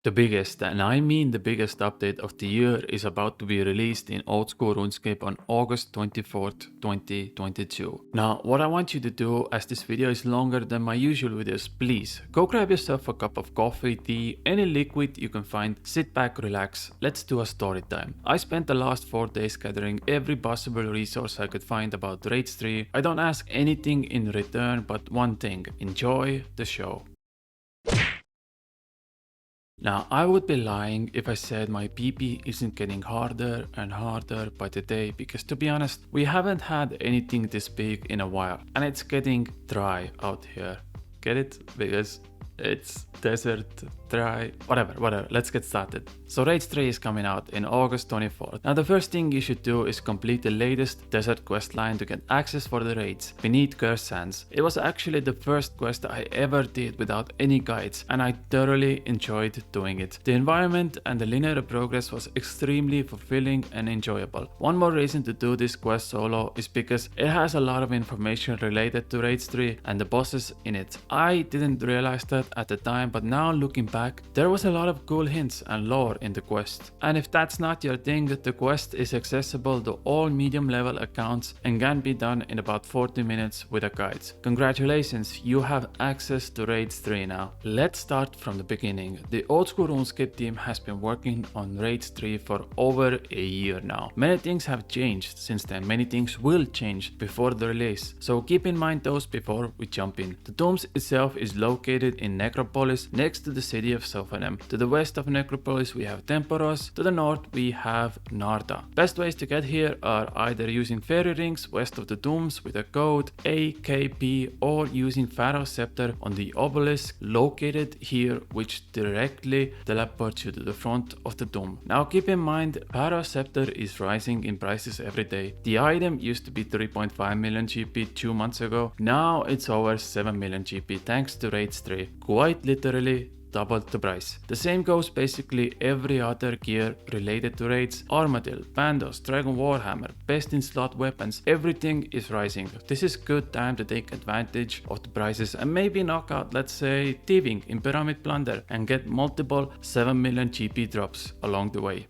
The biggest, and I mean the biggest update of the year is about to be released in Old School RuneScape on August 24th, 2022. Now, what I want you to do, as this video is longer than my usual videos, please go grab yourself a cup of coffee, tea, any liquid you can find, sit back, relax, let's do a story time. I spent the last 4 days gathering every possible resource I could find about Raids 3. I don't ask anything in return but one thing: enjoy the show. Now, I would be lying if I said my PP isn't getting harder and harder by the day, because to be honest, we haven't had anything this big in a while, and it's getting dry out here. Get it? Because it's desert, dry, whatever, let's get started. So Raids 3 is coming out in August 24th. Now the first thing you should do is complete the latest desert quest line to get access for the raids, Beneath Cursed Sands. It was actually the first quest I ever did without any guides, and I thoroughly enjoyed doing it. The environment and the linear progress was extremely fulfilling and enjoyable. One more reason to do this quest solo is because it has a lot of information related to Raids 3 and the bosses in it. I didn't realize that at the time, but now looking back, there was a lot of cool hints and lore in the quest. And if that's not your thing, the quest is accessible to all medium level accounts and can be done in about 40 minutes with a guide. Congratulations, you have access to Raids 3 now. Let's start from the beginning. The Old School RuneScape team has been working on Raids 3 for over a year now. Many things have changed since then, many things will change before the release, so keep in mind those before we jump in. The Domes itself is located in Necropolis, next to the city of Sophanem. To the west of Necropolis we have Temporos, to the north we have Narda. Best ways to get here are either using fairy rings west of the Domes with a code AKP, or using Pharaoh's Scepter on the obelisk located here, which directly teleports you to the front of the dome. Now keep in mind, Pharaoh's Scepter is rising in prices every day. The item used to be 3.5 million GP 2 months ago, now it's over 7 million GP thanks to Raids 3. Quite literally doubled the price. The same goes basically every other gear related to raids. Armadillo, Bandos, Dragon Warhammer, best in slot weapons, everything is rising. This is good time to take advantage of the prices and maybe knock out, let's say, thieving in Pyramid Plunder and get multiple 7 million GP drops along the way.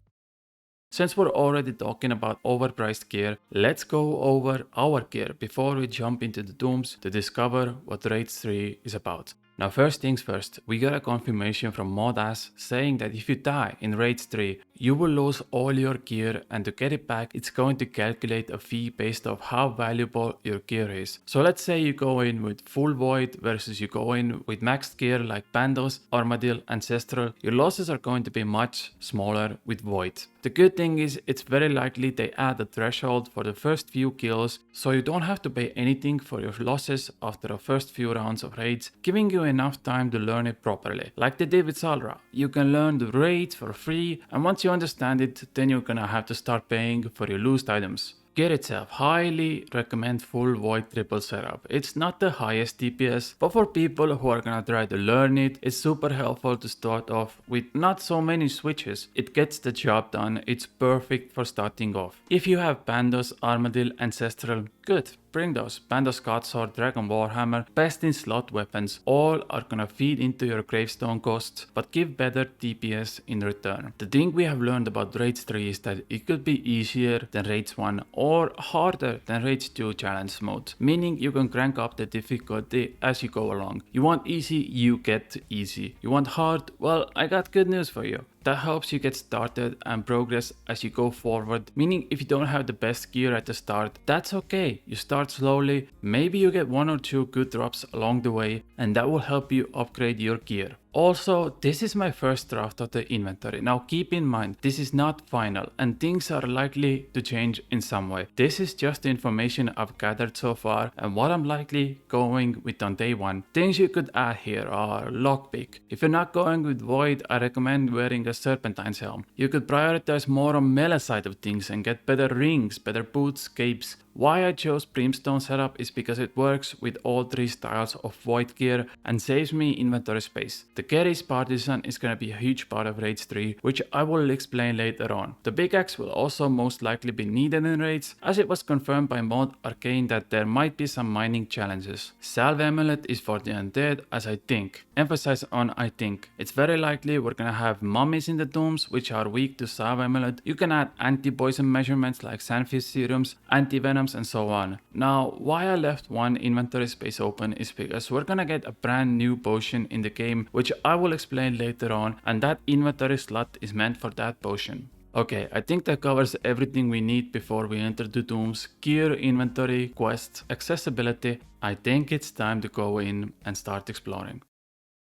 Since we're already talking about overpriced gear, let's go over our gear before we jump into the Dooms to discover what Raids 3 is about. Now first things first, we got a confirmation from Modass saying that if you die in Raids 3, you will lose all your gear, and to get it back it's going to calculate a fee based off how valuable your gear is. So let's say you go in with full void versus you go in with maxed gear like Bandos, Armadillo, Ancestral, your losses are going to be much smaller with void. The good thing is it's very likely they add a threshold for the first few kills, so you don't have to pay anything for your losses after the first few rounds of raids, giving you enough time to learn it properly. Like they did with Salra, you can learn the raids for free, and once you understand it, then you're gonna have to start paying for your lost items. Gear itself, highly recommend full void triple setup. It's not the highest DPS, but for people who are gonna try to learn it, it's super helpful to start off with not so many switches. It gets the job done, it's perfect for starting off. If you have Bandos, Armadillo, Ancestral, good. Bring those. Bandos, Godsword, Dragon Warhammer, best in slot weapons, all are gonna feed into your gravestone costs, but give better DPS in return. The thing we have learned about Raids 3 is that it could be easier than Raids 1 or harder than Raids 2 challenge mode, meaning you can crank up the difficulty as you go along. You want easy, you get easy. You want hard, well, I got good news for you. That helps you get started and progress as you go forward, meaning if you don't have the best gear at the start, that's okay. You start slowly, maybe you get 1 or 2 good drops along the way, and that will help you upgrade your gear. Also, this is my first draft of the inventory. Now keep in mind, this is not final and things are likely to change in some way. This is just the information I've gathered so far and what I'm likely going with on day 1. Things you could add here are lockpick. If you're not going with void, I recommend wearing a serpentine's helm. You could prioritize more on melee side of things and get better rings, better boots, capes, Why I chose Brimstone setup is because it works with all 3 styles of void gear and saves me inventory space. The Keris Partisan is gonna be a huge part of Raids 3, which I will explain later on. The big axe will also most likely be needed in raids, as it was confirmed by Mod Arcane that there might be some mining challenges. Salve Amulet is for the undead, as I think. Emphasize on I think. It's very likely we're gonna have mummies in the tombs which are weak to Salve Amulet. You can add anti-poison measurements like Sandfist serums, anti-venoms and so on. Now why I left one inventory space open is because we're gonna get a brand new potion in the game which I will explain later on, and that inventory slot is meant for that potion. Okay, I think that covers everything we need before we enter the tombs: gear, inventory, quests, accessibility. I think it's time to go in and start exploring.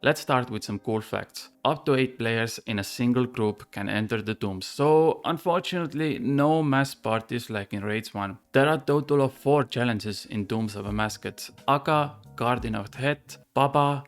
Let's start with some cool facts. Up to 8 players in a single group can enter the tombs, so unfortunately no mass parties like in Raids 1. There are a total of 4 challenges in Tombs of Amascut: Akkha, Guardian of Het, Baba,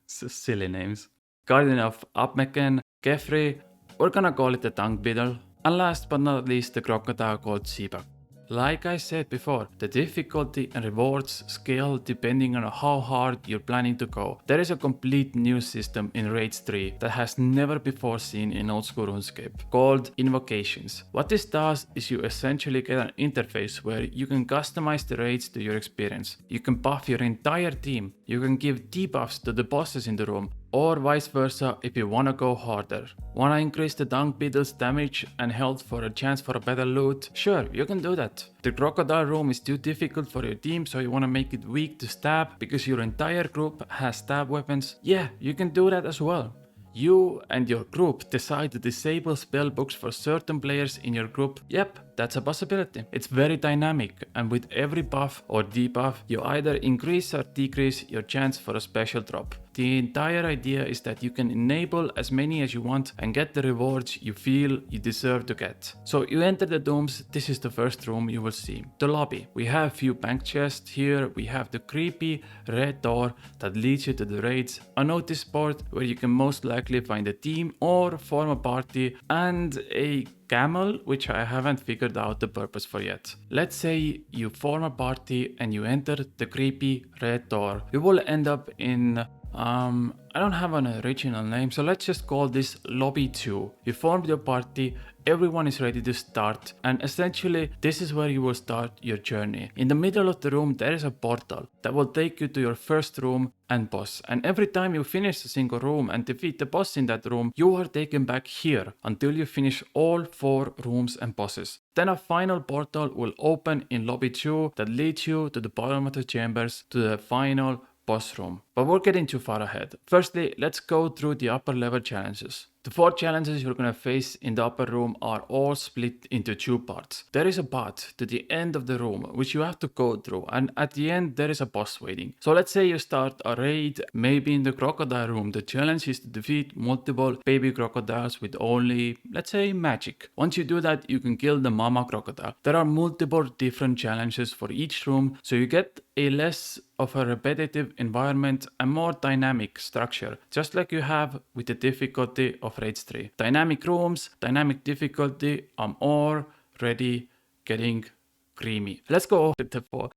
silly names, Guardian of Upmecken, Kephri, we're gonna call it the Tongue Beetle, and last but not least the crocodile called Zebak. Like I said before, the difficulty and rewards scale depending on how hard you're planning to go. There is a complete new system in Raids 3 that has never before seen in old school RuneScape, called invocations. What this does is you essentially get an interface where you can customize the raids to your experience. You can buff your entire team, you can give debuffs to the bosses in the room, or vice versa if you wanna go harder. Wanna increase the Dung Beetle's damage and health for a chance for a better loot? Sure, you can do that. The crocodile room is too difficult for your team, so you wanna make it weak to stab because your entire group has stab weapons? Yeah, you can do that as well. You and your group decide to disable spellbooks for certain players in your group. Yep, that's a possibility. It's very dynamic, and with every buff or debuff, you either increase or decrease your chance for a special drop. The entire idea is that you can enable as many as you want and get the rewards you feel you deserve to get. So you enter the tombs. This is the first room you will see. The lobby. We have few bank chests here. We have the creepy red door that leads you to the raids, a notice board where you can most likely find a team or form a party, and a camel, which I haven't figured out the purpose for yet. Let's say you form a party and you enter the creepy red door. You will end up in I don't have an original name, so let's just call this Lobby 2. You formed your party, everyone is ready to start, and essentially this is where you will start your journey. In the middle of the room there is a portal that will take you to your first room and boss, and every time you finish a single room and defeat the boss in that room, you are taken back here until you finish all 4 rooms and bosses. Then a final portal will open in Lobby 2 that leads you to the bottom of the chambers to the final boss room. But we're getting too far ahead. Firstly, let's go through the upper level challenges. The 4 challenges you're gonna face in the upper room are all split into 2 parts. There is a path to the end of the room which you have to go through, and at the end there is a boss waiting. So let's say you start a raid maybe in the crocodile room. The challenge is to defeat multiple baby crocodiles with only, let's say, magic. Once you do that, you can kill the mama crocodile. There are multiple different challenges for each room, so you get a less of a repetitive environment and more dynamic structure, just like you have with the difficulty of Raids 3. Dynamic rooms, dynamic difficulty. I'm already getting creamy. Let's go over the 4.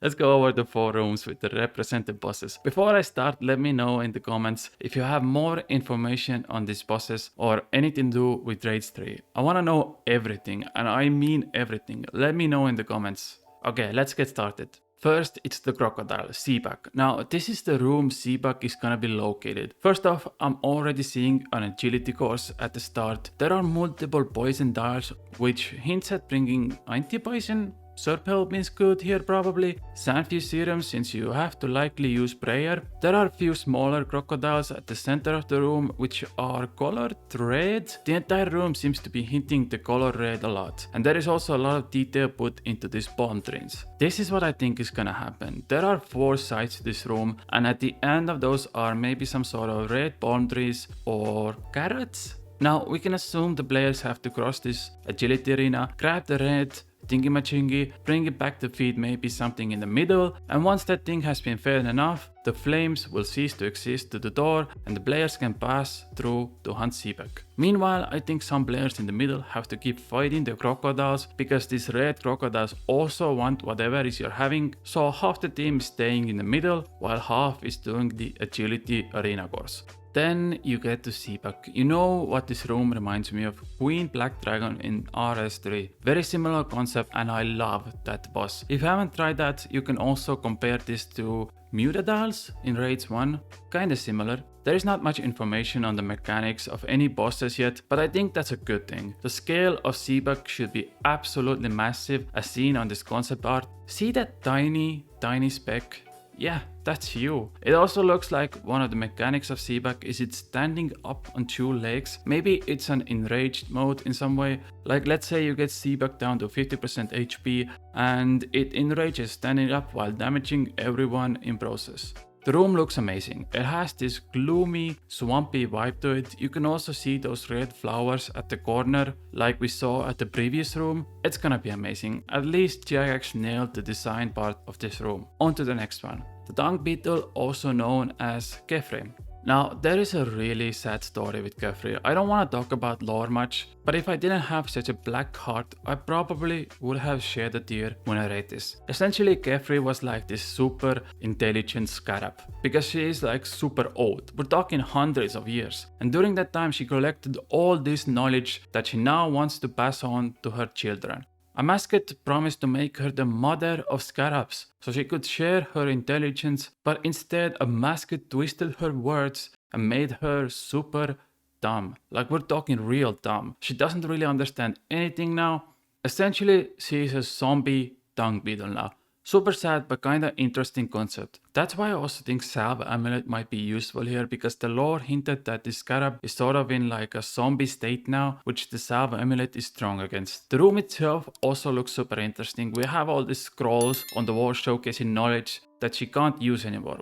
Let's go over the 4 rooms with the represented bosses. Before I start, let me know in the comments if you have more information on these bosses or anything to do with Raids 3. I want to know everything, and I mean everything. Let me know in the comments. Okay, let's get started. First, it's the crocodile, Zebak. Now, this is the room Zebak is gonna be located. First off, I'm already seeing an agility course at the start. There are multiple poison dials, which hints at bringing anti-poison. Serpel means good here probably. Sandfuse serum, since you have to likely use prayer. There are a few smaller crocodiles at the center of the room which are colored red. The entire room seems to be hinting the color red a lot. And there is also a lot of detail put into these palm trees. This is what I think is gonna happen. There are 4 sides to this room, and at the end of those are maybe some sort of red palm trees or carrots. Now we can assume the players have to cross this agility arena, grab the red thingy-machingy, bring it back to feed maybe something in the middle, and once that thing has been fed enough, the flames will cease to exist to the door and the players can pass through to hunt Zebak. Meanwhile, I think some players in the middle have to keep fighting the crocodiles because these red crocodiles also want whatever is you're having, so half the team is staying in the middle while half is doing the agility arena course. Then you get to Zebak. You know what this room reminds me of? Queen Black Dragon in RS3. Very similar concept and I love that boss. If you haven't tried that, you can also compare this to Mutadiles in Raids 1. Kinda similar. There is not much information on the mechanics of any bosses yet, but I think that's a good thing. The scale of Zebak should be absolutely massive as seen on this concept art. See that tiny speck? Yeah, that's you. It also looks like one of the mechanics of Zebak is it standing up on two legs. Maybe it's an enraged mode in some way. Like let's say you get Zebak down to 50% HP and it enrages standing up while damaging everyone in process. The room looks amazing. It has this gloomy, swampy vibe to it. You can also see those red flowers at the corner like we saw at the previous room. It's gonna be amazing. At least GIX nailed the design part of this room. On to the next one. The dung beetle, also known as Kephri. Now, there is a really sad story with Kephri. I don't want to talk about lore much, but if I didn't have such a black heart, I probably would have shed a tear when I read this. Essentially, Kephri was like this super intelligent scarab, because she is like super old. We're talking hundreds of years. And during that time, she collected all this knowledge that she now wants to pass on to her children. Amascut promised to make her the mother of scarabs, so she could share her intelligence, but instead Amascut twisted her words and made her super dumb. Like we're talking real dumb. She doesn't really understand anything now. Essentially, she is a zombie dung beetle now. Super sad but kinda interesting concept. That's why I also think Salve Amulet might be useful here, because the lore hinted that this scarab is sort of in like a zombie state now, which the Salve Amulet is strong against. The room itself also looks super interesting. We have all these scrolls on the wall showcasing knowledge that she can't use anymore.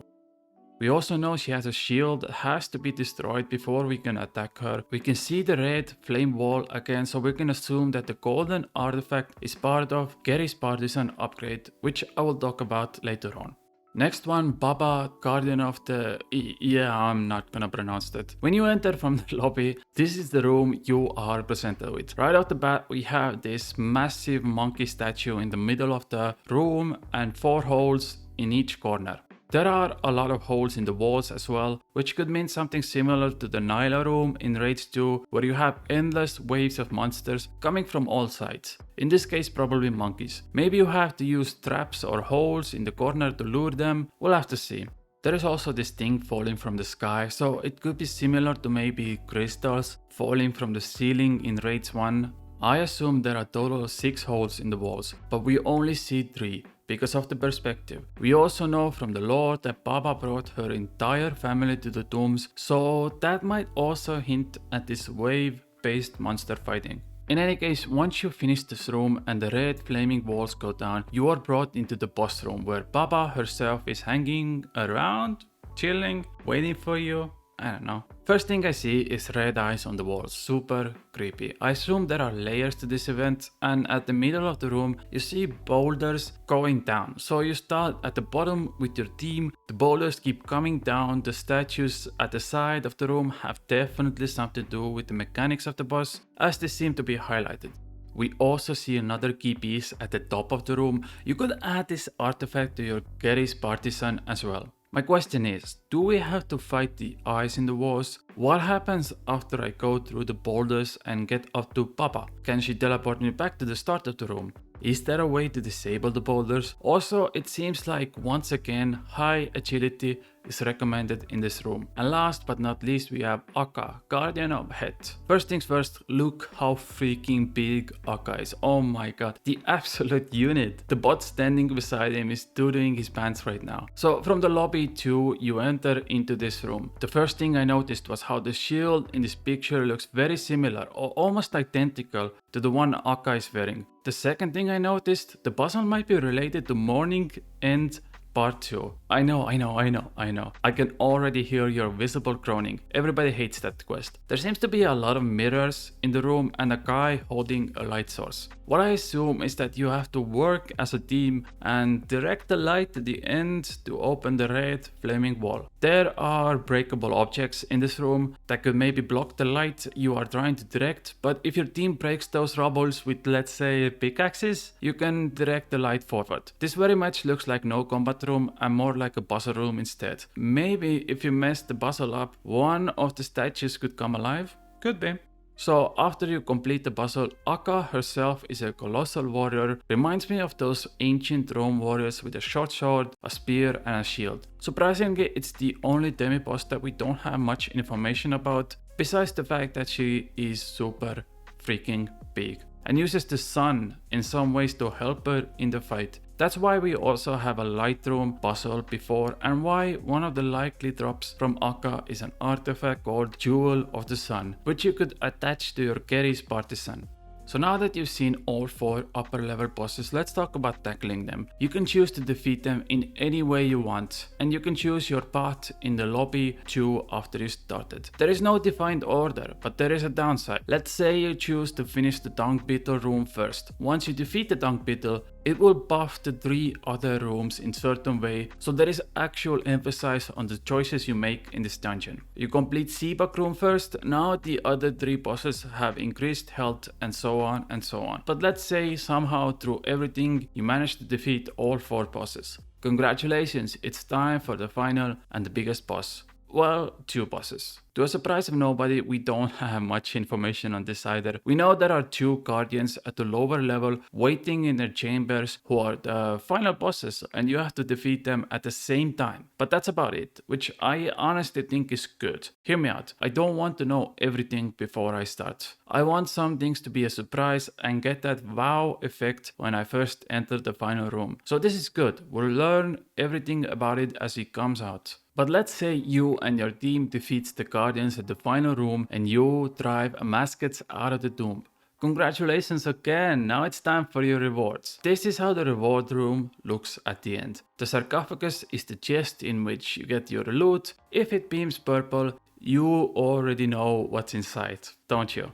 We also know she has a shield that has to be destroyed before we can attack her. We can see the red flame wall again, so we can assume that the golden artifact is part of Gary's partisan upgrade, which I will talk about later on. Next one, Baba, Guardian of the... yeah, I'm not gonna pronounce that. When you enter from the lobby, this is the room you are presented with. Right off the bat, we have this massive monkey statue in the middle of the room and 4 holes in each corner. There are a lot of holes in the walls as well, which could mean something similar to the Nyla room in Raids 2, where you have endless waves of monsters coming from all sides. In this case, probably monkeys. Maybe you have to use traps or holes in the corner to lure them. We'll have to see. There is also this thing falling from the sky, so it could be similar to maybe crystals falling from the ceiling in Raids 1. I assume there are a total of 6 holes in the walls, but we only see 3. Because of the perspective. We also know from the lore that Baba brought her entire family to the tombs, so that might also hint at this wave-based monster fighting. In any case, once you finish this room and the red flaming walls go down, you are brought into the boss room where Baba herself is hanging around, chilling, waiting for you. I don't know. First thing I see is red eyes on the walls, super creepy. I assume there are layers to this event, and at the middle of the room you see boulders going down. So you start at the bottom with your team, the boulders keep coming down, the statues at the side of the room have definitely something to do with the mechanics of the boss, as they seem to be highlighted. We also see another key piece at the top of the room. You could add this artifact to your Gary's partisan as well. My question is, do we have to fight the eyes in the walls? What happens after I go through the boulders and get up to Papa? Can she teleport me back to the start of the room? Is there a way to disable the boulders? Also, it seems like once again high agility is recommended in this room. And last but not least, we have Akkha, Guardian of Head. First things first, look how freaking big Akkha is. Oh my god, the absolute unit. The bot standing beside him is doing his pants right now. So from the lobby to you enter into this room. The first thing I noticed was how the shield in this picture looks very similar or almost identical to the one Akkha is wearing. The second thing I noticed, the puzzle might be related to Morning and Part 2. I know. I can already hear your visible groaning. Everybody hates that quest. There seems to be a lot of mirrors in the room and a guy holding a light source. What I assume is that you have to work as a team and direct the light to the end to open the red flaming wall. There are breakable objects in this room that could maybe block the light you are trying to direct, but if your team breaks those rubbles with, let's say, pickaxes, you can direct the light forward. This very much looks like no combat room and more like a puzzle room instead. Maybe if you mess the puzzle up, one of the statues could come alive? Could be. So after you complete the puzzle, Akkha herself is a colossal warrior, reminds me of those ancient Rome warriors with a short sword, a spear and a shield. Surprisingly, it's the only demi-boss that we don't have much information about, besides the fact that she is super freaking big and uses the sun in some ways to help her in the fight. That's why we also have a light room puzzle before, and why one of the likely drops from Akkha is an artifact called Jewel of the Sun, which you could attach to your Kephri's partisan. So now that you've seen all 4 upper level bosses, let's talk about tackling them. You can choose to defeat them in any way you want, and you can choose your path in the lobby too after you started. There is no defined order, but there is a downside. Let's say you choose to finish the dung beetle room first. Once you defeat the dung beetle, it will buff the 3 other rooms in certain way, so there is actual emphasis on the choices you make in this dungeon. You complete Zebak room first, now the other 3 bosses have increased health and so on and so on. But let's say somehow through everything you managed to defeat all 4 bosses. Congratulations, it's time for the final and the biggest boss. Well, 2 bosses. To a surprise of nobody, we don't have much information on this either. We know there are 2 guardians at the lower level waiting in their chambers who are the final bosses, and you have to defeat them at the same time. But that's about it, which I honestly think is good. Hear me out, I don't want to know everything before I start. I want some things to be a surprise and get that wow effect when I first enter the final room. So this is good, we'll learn everything about it as it comes out. But let's say you and your team defeats the guardians at the final room and you drive Amascut out of the tomb. Congratulations again, now it's time for your rewards. This is how the reward room looks at the end. The sarcophagus is the chest in which you get your loot. If it beams purple, you already know what's inside, don't you?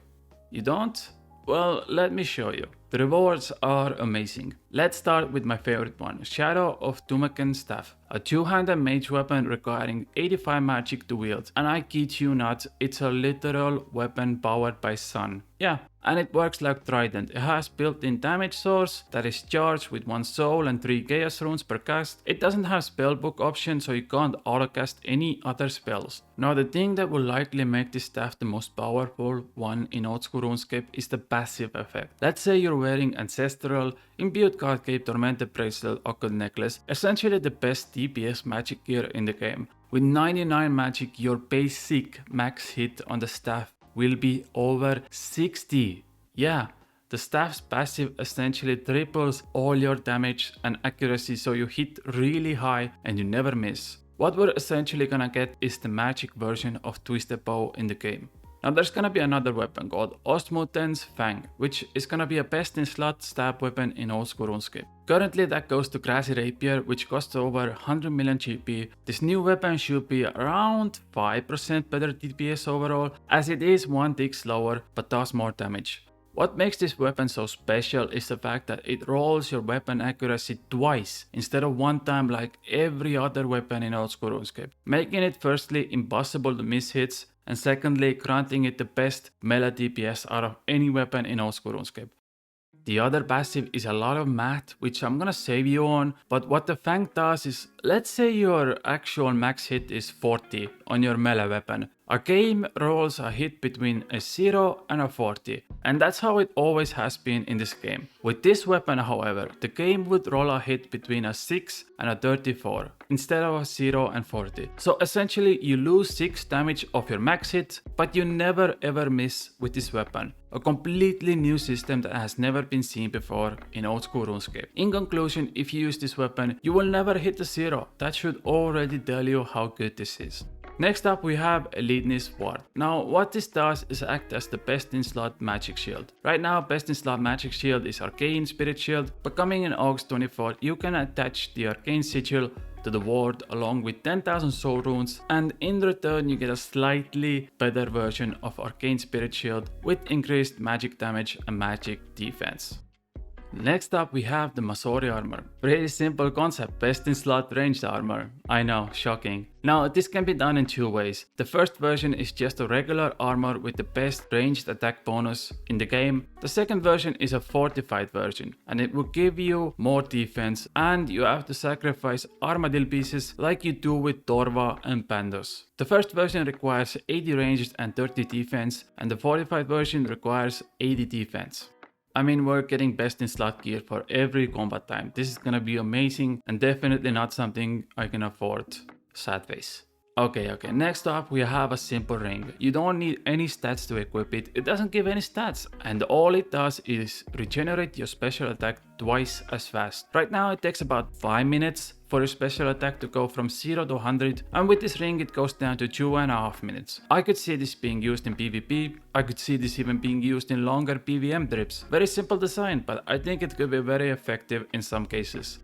You don't? Well, let me show you. The rewards are amazing. Let's start with my favorite one, Shadow of Tumaken's Staff. A 2-handed mage weapon requiring 85 magic to wield. And I kid you not, it's a literal weapon powered by sun. Yeah, and it works like Trident. It has built-in damage source that is charged with 1 soul and 3 chaos runes per cast. It doesn't have spellbook option, so you can't autocast any other spells. Now the thing that will likely make this staff the most powerful one in old school RuneScape is the passive effect. Let's say you're wearing Ancestral, Imbued Card Cape, Tormented Bracelet, Occult Necklace, essentially the best DPS magic gear in the game. With 99 magic, your basic max hit on the staff will be over 60. Yeah, the staff's passive essentially triples all your damage and accuracy, so you hit really high and you never miss. What we're essentially gonna get is the magic version of Twisted Bow in the game. Now there's gonna be another weapon called Osmuten's Fang, which is gonna be a best in slot stab weapon in old school RuneScape. Currently that goes to Grassy Rapier, which costs over 100 million GP. This new weapon should be around 5% better DPS overall, as it is 1 tick slower but does more damage. What makes this weapon so special is the fact that it rolls your weapon accuracy twice instead of 1 time like every other weapon in old school RuneScape, making it firstly impossible to miss hits, and secondly granting it the best melee DPS out of any weapon in old school RuneScape. The other passive is a lot of math, which I'm gonna save you on, but what the Fang does is, let's say your actual max hit is 40 on your melee weapon. A game rolls a hit between a 0 and a 40, and that's how it always has been in this game. With this weapon however, the game would roll a hit between a 6 and a 34, instead of a 0 and 40. So essentially you lose 6 damage of your max hit, but you never ever miss with this weapon. A completely new system that has never been seen before in old school RuneScape. In conclusion, if you use this weapon, you will never hit a 0. That should already tell you how good this is. Next up we have Eliteness Ward. Now what this does is act as the best in slot magic shield. Right now best in slot magic shield is Arcane Spirit Shield, but coming in August 24 you can attach the Arcane Sigil to the world along with 10,000 soul runes, and in return you get a slightly better version of Arcane Spirit Shield with increased magic damage and magic defense. Next up we have the Masori armor. Pretty simple concept, best in slot ranged armor. I know, shocking. Now this can be done in two ways. The first version is just a regular armor with the best ranged attack bonus in the game. The second version is a fortified version and it will give you more defense, and you have to sacrifice armadillo pieces like you do with Torva and Pandos. The first version requires 80 ranged and 30 defense, and the fortified version requires 80 defense. I mean, we're getting best in slot gear for every combat time. This is gonna be amazing and definitely not something I can afford. Sad face. Okay, next up we have a simple ring. You don't need any stats to equip it. It doesn't give any stats, and all it does is regenerate your special attack twice as fast. Right now it takes about 5 minutes for your special attack to go from 0 to 100, and with this ring it goes down to 2.5 minutes. I could see this being used in PvP, I could see this even being used in longer PvM trips. Very simple design, but I think it could be very effective in some cases.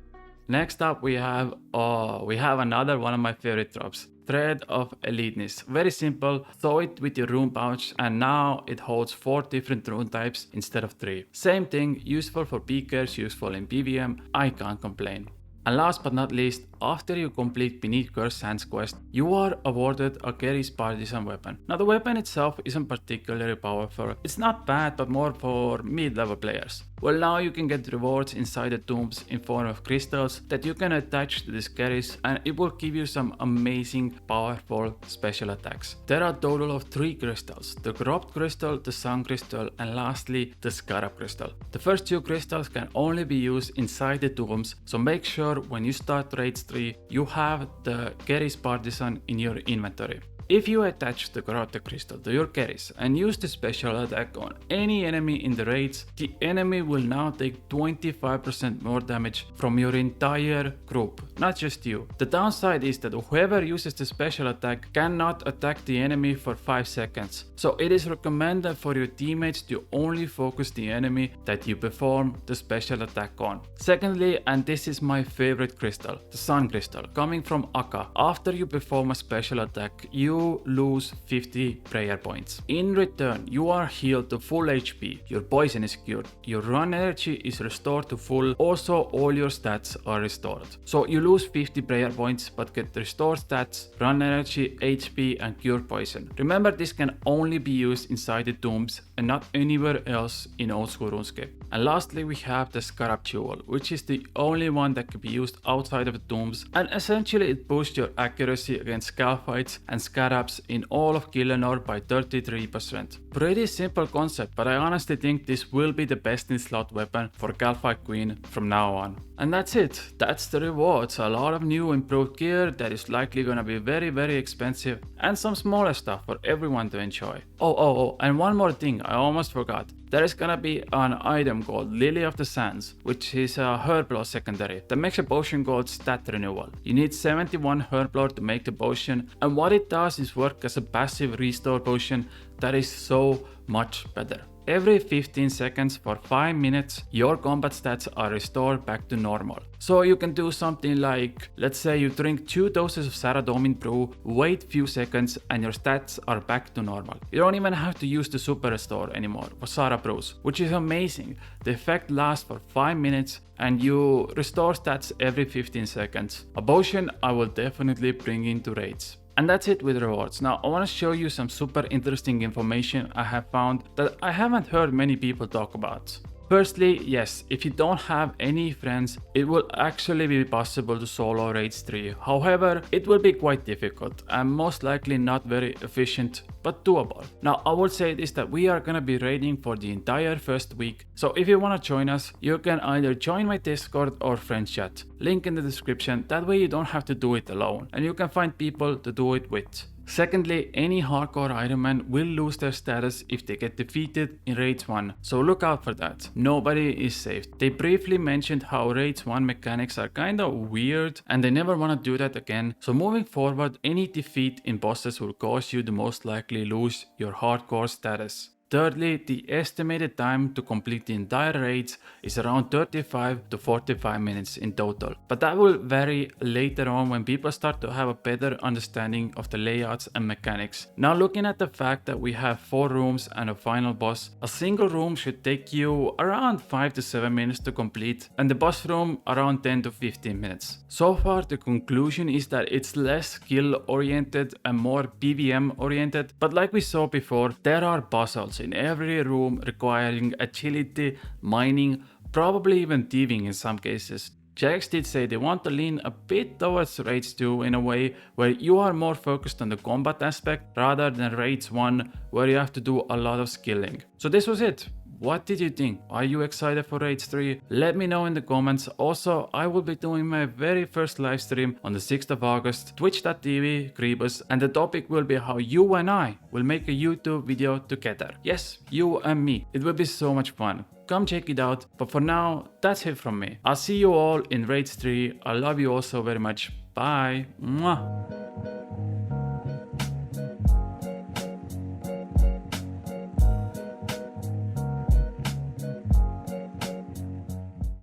Next up we have another one of my favorite drops. Thread of Eliteness. Very simple, throw it with your rune pouch and now it holds 4 different rune types instead of 3. Same thing, useful for peekers, useful in PvM, I can't complain. And last but not least, after you complete Beneath Cursed Sands quest, you are awarded a Kephri's Partisan weapon. Now the weapon itself isn't particularly powerful, it's not bad but more for mid-level players. Well, now you can get rewards inside the tombs in form of crystals that you can attach to these Kephris, and it will give you some amazing powerful special attacks. There are a total of 3 crystals, the Corrupt Crystal, the Sun Crystal, and lastly the Scarab Crystal. The first 2 crystals can only be used inside the tombs, so make sure when you start raids 3 you have the Kephri's Partisan in your inventory. If you attach the Corrupted Crystal to your Kephris and use the special attack on any enemy in the raids, the enemy will now take 25% more damage from your entire group, not just you. The downside is that whoever uses the special attack cannot attack the enemy for 5 seconds, so it is recommended for your teammates to only focus the enemy that you perform the special attack on. Secondly, and this is my favorite crystal, the Sun Crystal, coming from Akkha. After you perform a special attack, you lose 50 prayer points. In return, you are healed to full HP, your poison is cured, your run energy is restored to full, also all your stats are restored. So you lose 50 prayer points but get restored stats, run energy, HP and cure poison. Remember, this can only be used inside the tombs and not anywhere else in old school RuneScape. And lastly we have the Scarab Jewel, which is the only one that can be used outside of the tombs, and essentially it boosts your accuracy against Scal fights and Scarabs in all of Gielinor by 33%. Pretty simple concept, but I honestly think this will be the best in slot weapon for Galfight Queen from now on. And that's it, that's the rewards, a lot of new improved gear that is likely gonna be very expensive, and some smaller stuff for everyone to enjoy. Oh, and one more thing, I almost forgot. There is gonna be an item called Lily of the Sands, which is a Herblore secondary that makes a potion called Stat Renewal. You need 71 Herblore to make the potion, and what it does is work as a passive restore potion that is so much better. Every 15 seconds for 5 minutes, your combat stats are restored back to normal. So you can do something like, let's say you drink 2 doses of Saradomin brew, wait few seconds and your stats are back to normal. You don't even have to use the super restore anymore for Sara brews, which is amazing. The effect lasts for 5 minutes and you restore stats every 15 seconds. A potion I will definitely bring into raids. And that's it with rewards. Now I want to show you some super interesting information I have found that I haven't heard many people talk about. Firstly, yes, if you don't have any friends, it will actually be possible to solo raids 3. However, it will be quite difficult and most likely not very efficient, but doable. Now I would say this, that we are gonna be raiding for the entire first week, so if you wanna join us, you can either join my Discord or friend chat. Link in the description, that way you don't have to do it alone and you can find people to do it with. Secondly, any hardcore Ironman will lose their status if they get defeated in Raids 1, so look out for that. Nobody is safe. They briefly mentioned how Raids 1 mechanics are kinda weird and they never wanna do that again, so moving forward, any defeat in bosses will cause you to most likely lose your hardcore status. Thirdly, the estimated time to complete the entire raids is around 35 to 45 minutes in total, but that will vary later on when people start to have a better understanding of the layouts and mechanics. Now looking at the fact that we have 4 rooms and a final boss, a single room should take you around 5 to 7 minutes to complete and the boss room around 10 to 15 minutes. So far the conclusion is that it's less skill oriented and more PvM oriented, but like we saw before, there are puzzles in every room requiring agility, mining, probably even thieving in some cases. Jax did say they want to lean a bit towards Raids 2 in a way where you are more focused on the combat aspect rather than Raids 1 where you have to do a lot of skilling. So this was it. What did you think? Are you excited for Raids 3? Let me know in the comments. Also, I will be doing my very first live stream on the 6th of August, twitch.tv, Kriibus, and the topic will be how you and I will make a YouTube video together. Yes, you and me. It will be so much fun. Come check it out. But for now, that's it from me. I'll see you all in Raids 3. I love you all so very much. Bye. Mwah.